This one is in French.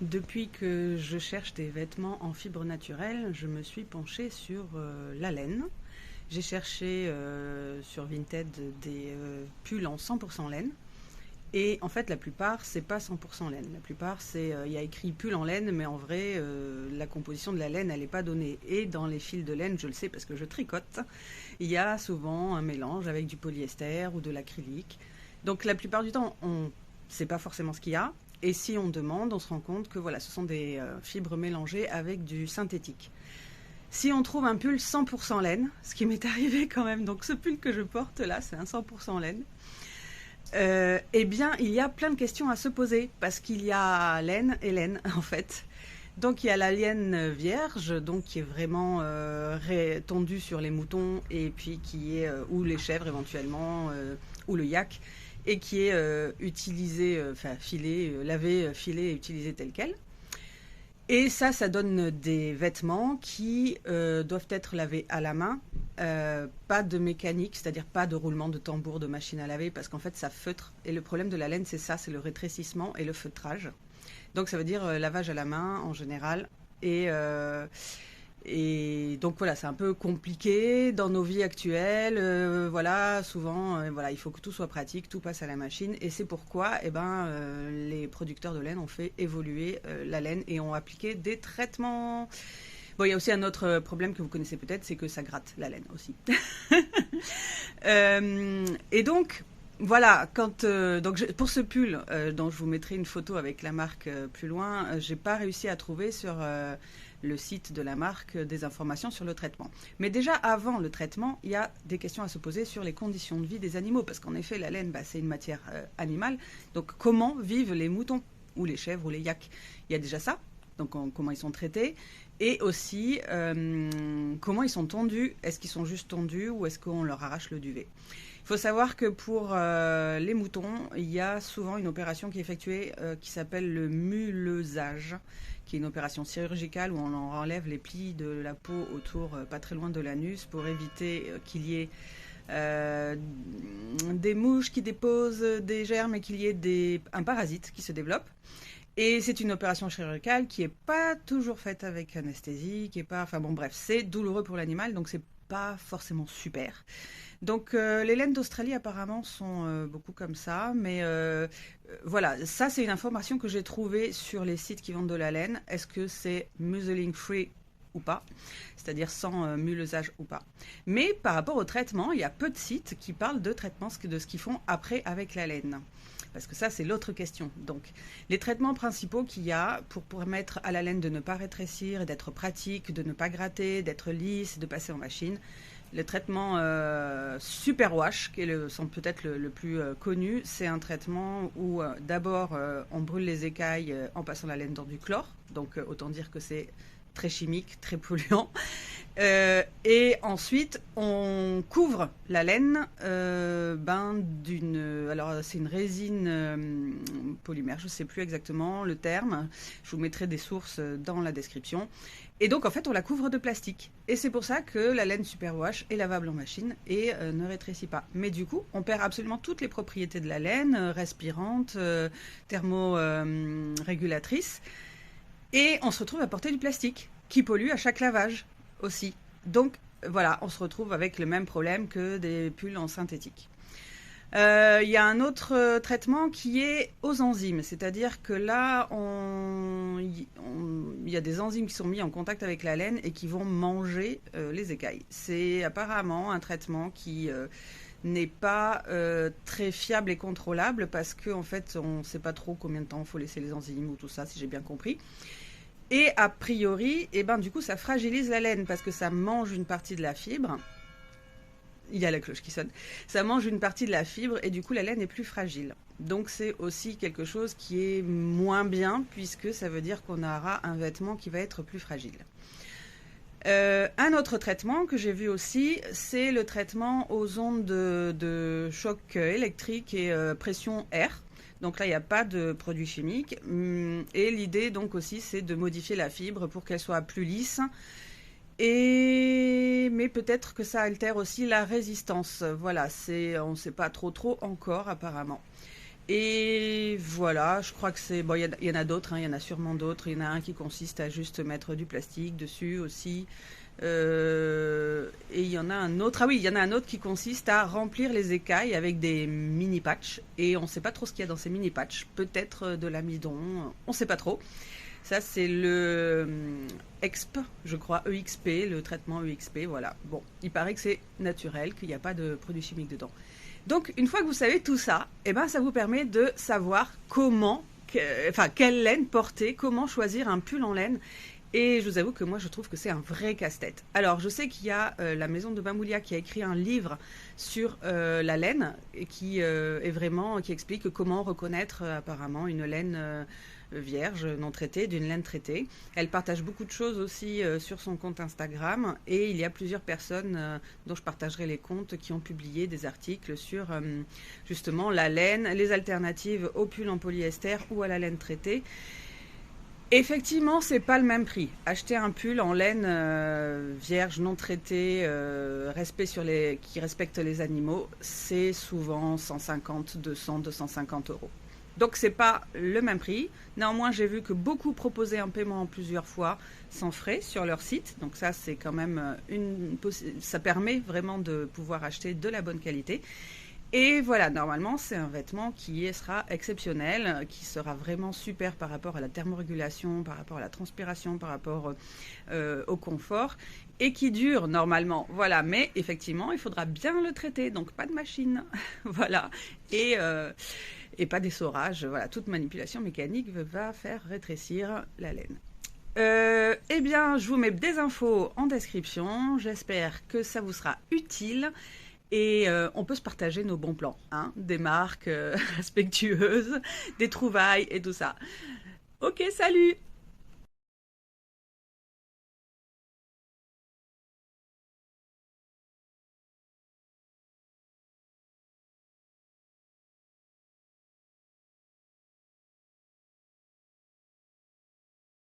Depuis que je cherche des vêtements en fibre naturelle, je me suis penchée sur la laine. J'ai cherché sur Vinted des pulls en 100% laine. Et en fait, la plupart, c'est pas 100% laine. La plupart, il y a écrit pull en laine, mais en vrai, la composition de la laine, elle n'est pas donnée. Et dans les fils de laine, je le sais parce que je tricote, il y a souvent un mélange avec du polyester ou de l'acrylique. Donc la plupart du temps, on ne sait pas forcément ce qu'il y a. Et si on demande, on se rend compte que voilà, ce sont des fibres mélangées avec du synthétique. Si on trouve un pull 100% laine, ce qui m'est arrivé quand même, donc ce pull que je porte là, c'est un 100% laine, eh bien, il y a plein de questions à se poser, parce qu'il y a laine et laine, en fait. Donc, il y a la laine vierge, donc qui est vraiment tondue sur les moutons, et puis qui est, ou les chèvres éventuellement, ou le yak, et qui est utilisée, enfin, filée, lavée, filée et utilisée telle quelle. Et ça donne des vêtements qui doivent être lavés à la main, pas de mécanique, c'est-à-dire pas de roulement de tambour, de machine à laver, parce qu'en fait ça feutre. Et le problème de la laine, c'est ça, c'est le rétrécissement et le feutrage. Donc ça veut dire lavage à la main en général. Et, euh, et donc voilà, c'est un peu compliqué dans nos vies actuelles. Voilà, souvent, voilà, il faut que tout soit pratique, tout passe à la machine. Et c'est pourquoi, les producteurs de laine ont fait évoluer la laine et ont appliqué des traitements. Bon, il y a aussi un autre problème que vous connaissez peut-être, c'est que ça gratte la laine aussi. Et donc, voilà, pour ce pull, dont je vous mettrai une photo avec la marque plus loin, j'ai pas réussi à trouver sur le site de la marque des informations sur le traitement. Mais déjà avant le traitement, il y a des questions à se poser sur les conditions de vie des animaux, parce qu'en effet, la laine, c'est une matière animale. Donc, comment vivent les moutons ou les chèvres ou les yaks? Il y a déjà ça. Donc, comment ils sont traités, et aussi comment ils sont tondus. Est-ce qu'ils sont juste tondus ou est-ce qu'on leur arrache le duvet? Il faut savoir que pour les moutons, il y a souvent une opération qui est effectuée qui s'appelle le mulesage, qui est une opération chirurgicale où on en enlève les plis de la peau autour, pas très loin de l'anus, pour éviter qu'il y ait des mouches qui déposent des germes et qu'il y ait un parasite qui se développe. Et c'est une opération chirurgicale qui n'est pas toujours faite avec anesthésie, qui est pas, enfin bon bref, c'est douloureux pour l'animal, donc c'est pas forcément super. Donc les laines d'Australie apparemment sont beaucoup comme ça, mais voilà, ça c'est une information que j'ai trouvée sur les sites qui vendent de la laine. Est-ce que c'est muzzling free ou pas, c'est-à-dire sans mulesage ou pas. Mais par rapport au traitement, il y a peu de sites qui parlent de traitement, de ce qu'ils font après avec la laine. Parce que ça, c'est l'autre question. Donc, les traitements principaux qu'il y a pour permettre à la laine de ne pas rétrécir, d'être pratique, de ne pas gratter, d'être lisse, de passer en machine. Le traitement Superwash, qui est peut-être le plus connu, c'est un traitement où d'abord on brûle les écailles en passant la laine dans du chlore. Donc, autant dire que c'est très chimique, très polluant. Et ensuite, on couvre la laine alors c'est une résine polymère, je ne sais plus exactement le terme. Je vous mettrai des sources dans la description. Et donc, en fait, on la couvre de plastique. Et c'est pour ça que la laine Superwash est lavable en machine et ne rétrécit pas. Mais du coup, on perd absolument toutes les propriétés de la laine, respirante, thermorégulatrice. Et on se retrouve à porter du plastique qui pollue à chaque lavage aussi. Donc voilà, on se retrouve avec le même problème que des pulls en synthétique. Il y a un autre traitement qui est aux enzymes, c'est-à-dire que là, il y a des enzymes qui sont mis en contact avec la laine et qui vont manger les écailles. C'est apparemment un traitement qui n'est pas très fiable et contrôlable parce qu'en fait, on ne sait pas trop combien de temps il faut laisser les enzymes ou tout ça, si j'ai bien compris. Et a priori, du coup, ça fragilise la laine parce que ça mange une partie de la fibre. Il y a la cloche qui sonne. Ça mange une partie de la fibre et du coup, la laine est plus fragile. Donc, c'est aussi quelque chose qui est moins bien puisque ça veut dire qu'on aura un vêtement qui va être plus fragile. Un autre traitement que j'ai vu aussi, c'est le traitement aux ondes de choc électrique et pression air. Donc là, il n'y a pas de produits chimiques. Et l'idée, donc aussi, c'est de modifier la fibre pour qu'elle soit plus lisse. Mais peut-être que ça altère aussi la résistance. Voilà, on ne sait pas trop encore, apparemment. Et voilà, je crois que c'est... Bon, il y en a d'autres, hein, il y en a sûrement d'autres. Il y en a un qui consiste à juste mettre du plastique dessus aussi. Et il y en a un autre... Ah oui, il y en a un autre qui consiste à remplir les écailles avec des mini-patchs. Et on ne sait pas trop ce qu'il y a dans ces mini-patchs. Peut-être de l'amidon, on ne sait pas trop. Ça, c'est le EXP, je crois, EXP, le traitement EXP, voilà. Bon, il paraît que c'est naturel, qu'il n'y a pas de produits chimiques dedans. Donc, une fois que vous savez tout ça, eh ben, ça vous permet de savoir quelle laine porter, comment choisir un pull en laine. Et je vous avoue que moi, je trouve que c'est un vrai casse-tête. Alors, je sais qu'il y a la maison de Bamoulia qui a écrit un livre sur la laine et qui explique comment reconnaître apparemment une laine vierge, non traitée, d'une laine traitée. Elle partage beaucoup de choses aussi sur son compte Instagram et il y a plusieurs personnes dont je partagerai les comptes qui ont publié des articles sur justement la laine, les alternatives au pull en polyester ou à la laine traitée. Effectivement, c'est pas le même prix. Acheter un pull en laine vierge, non traitée, qui respecte les animaux, c'est souvent 150, 200, 250 euros. Donc c'est pas le même prix. Néanmoins, j'ai vu que beaucoup proposaient un paiement en plusieurs fois sans frais sur leur site. Donc ça, c'est quand même ça permet vraiment de pouvoir acheter de la bonne qualité. Et voilà, normalement, c'est un vêtement qui sera exceptionnel, qui sera vraiment super par rapport à la thermorégulation, par rapport à la transpiration, par rapport au confort, et qui dure normalement. Voilà, mais effectivement, il faudra bien le traiter, donc pas de machine. Voilà, et pas d'essorage. Voilà, toute manipulation mécanique va faire rétrécir la laine. Eh bien, je vous mets des infos en description. J'espère que ça vous sera utile. Et on peut se partager nos bons plans, hein, des marques respectueuses, des trouvailles et tout ça. Ok, salut!